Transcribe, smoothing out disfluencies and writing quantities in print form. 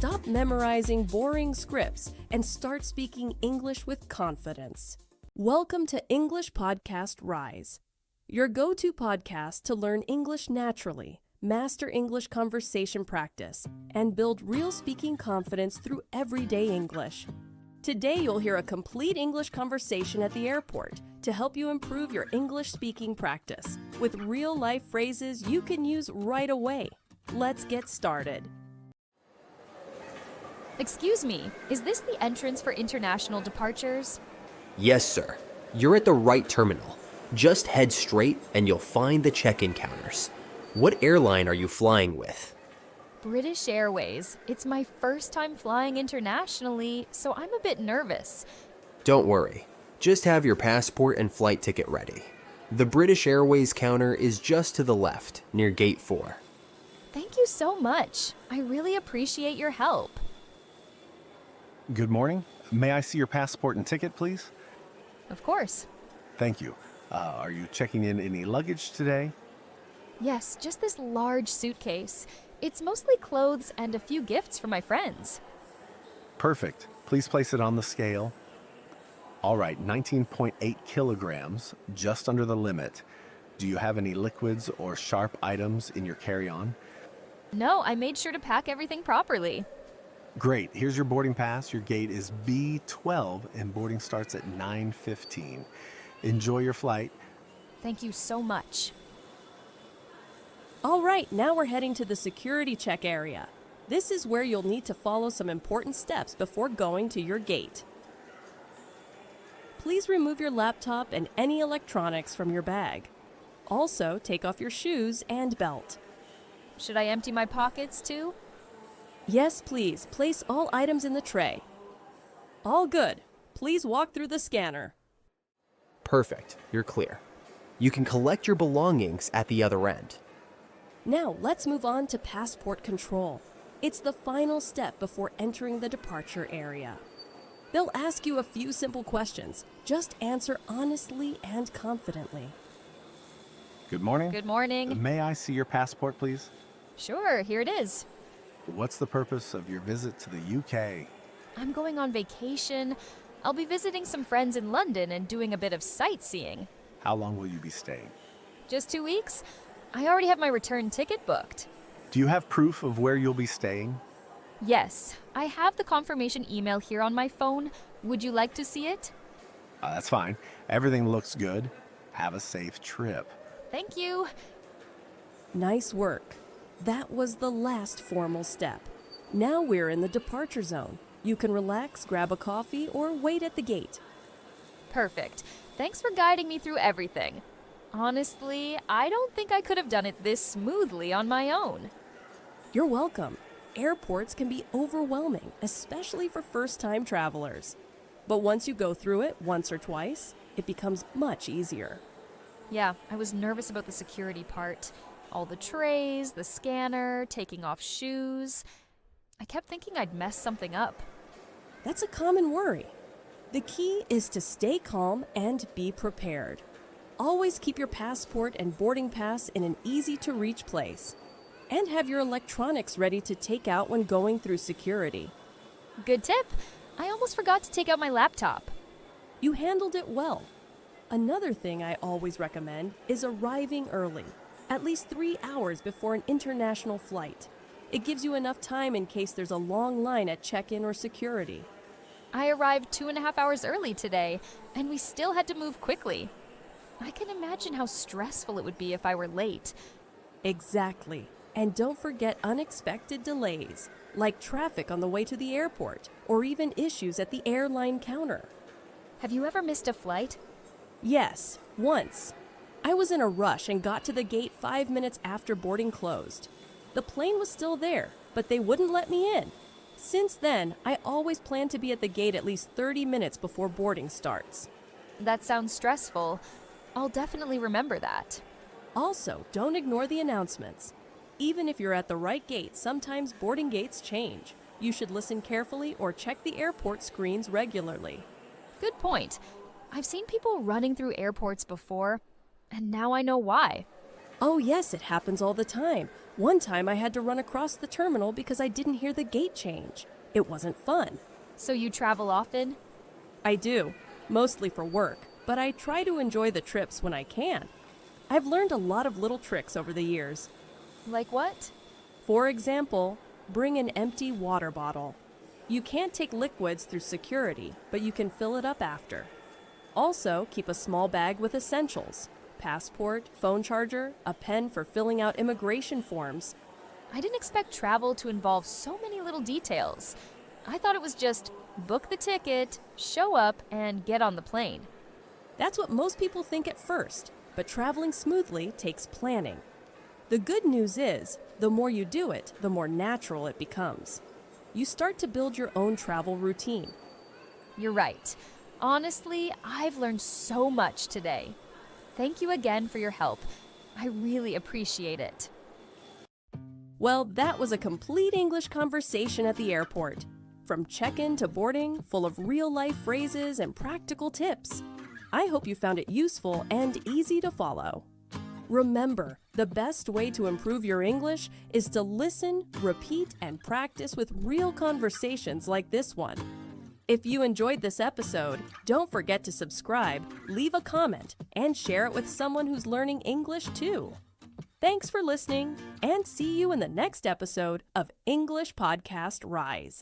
Stop memorizing boring scripts and start speaking English with confidence. Welcome to English Podcast Rise, your go-to podcast to learn English naturally, master English conversation practice, and build real speaking confidence through everyday English. Today you'll hear a complete English conversation at the airport to help you improve your English speaking practice with real-life phrases you can use right away. Let's get started. Excuse me, is this the entrance for international departures? Yes, sir. You're at the right terminal. Just head straight and you'll find the check-in counters. What airline are you flying with? British Airways. It's my first time flying internationally, so I'm a bit nervous. Don't worry. Just have your passport and flight ticket ready. The British Airways counter is just to the left, near Gate 4. Thank you so much. I really appreciate your help. Good morning. May I see your passport and ticket, please? Of course. Thank you. Are you checking in any luggage today? Yes, just this large suitcase. It's mostly clothes and a few gifts for my friends. Perfect. Please place it on the scale. All right, 19.8 kilograms, just under the limit. Do you have any liquids or sharp items in your carry-on? No, I made sure to pack everything properly. Great. Here's your boarding pass. Your gate is B12 and boarding starts at 9:15. Enjoy your flight. Thank you so much. All right, now we're heading to the security check area. This is where you'll need to follow some important steps before going to your gate. Please remove your laptop and any electronics from your bag. Also, take off your shoes and belt. Should I empty my pockets too? Yes, please. Place all items in the tray. All good. Please walk through the scanner. Perfect. You're clear. You can collect your belongings at the other end. Now, let's move on to passport control. It's the final step before entering the departure area. They'll ask you a few simple questions. Just answer honestly and confidently. Good morning. Good morning. May I see your passport, please? Sure, here it is. What's the purpose of your visit to the UK? I'm going on vacation. I'll be visiting some friends in London and doing a bit of sightseeing. How long will you be staying? Just 2 weeks? I already have my return ticket booked. Do you have proof of where you'll be staying? Yes, I have the confirmation email here on my phone. Would you like to see it? That's fine. Everything looks good. Have a safe trip. Thank you. Nice work. That was the last formal step. Now we're in the departure zone. You can relax, grab a coffee, or wait at the gate. Perfect. Thanks for guiding me through everything. Honestly, I don't think I could have done it this smoothly on my own. You're welcome. Airports can be overwhelming, especially for first-time travelers. But once you go through it once or twice, it becomes much easier. Yeah, I was nervous about the security part. All the trays, the scanner, taking off shoes. I kept thinking I'd mess something up. That's a common worry. The key is to stay calm and be prepared. Always keep your passport and boarding pass in an easy-to-reach place. And have your electronics ready to take out when going through security. Good tip. I almost forgot to take out my laptop. You handled it well. Another thing I always recommend is arriving early, at least 3 hours before an international flight. It gives you enough time in case there's a long line at check-in or security. I arrived 2.5 hours early today, and we still had to move quickly. I can imagine how stressful it would be if I were late. Exactly. And don't forget unexpected delays, like traffic on the way to the airport, or even issues at the airline counter. Have you ever missed a flight? Yes, once. I was in a rush and got to the gate 5 minutes after boarding closed. The plane was still there, but they wouldn't let me in. Since then, I always plan to be at the gate at least 30 minutes before boarding starts. That sounds stressful. I'll definitely remember that. Also, don't ignore the announcements. Even if you're at the right gate, sometimes boarding gates change. You should listen carefully or check the airport screens regularly. Good point. I've seen people running through airports before, and now I know why. Oh, yes, it happens all the time. One time I had to run across the terminal because I didn't hear the gate change. It wasn't fun. So you travel often? I do, mostly for work, but I try to enjoy the trips when I can. I've learned a lot of little tricks over the years. Like what? For example, bring an empty water bottle. You can't take liquids through security, but you can fill it up after. Also, keep a small bag with essentials: passport, phone charger, a pen for filling out immigration forms. I didn't expect travel to involve so many little details. I thought it was just book the ticket, show up, and get on the plane. That's what most people think at first, but traveling smoothly takes planning. The good news is, the more you do it, the more natural it becomes. You start to build your own travel routine. You're right. Honestly, I've learned so much today. Thank you again for your help. I really appreciate it. Well, that was a complete English conversation at the airport. From check-in to boarding, full of real-life phrases and practical tips. I hope you found it useful and easy to follow. Remember, the best way to improve your English is to listen, repeat, and practice with real conversations like this one. If you enjoyed this episode, don't forget to subscribe, leave a comment, and share it with someone who's learning English too. Thanks for listening, and see you in the next episode of English Podcast Rise.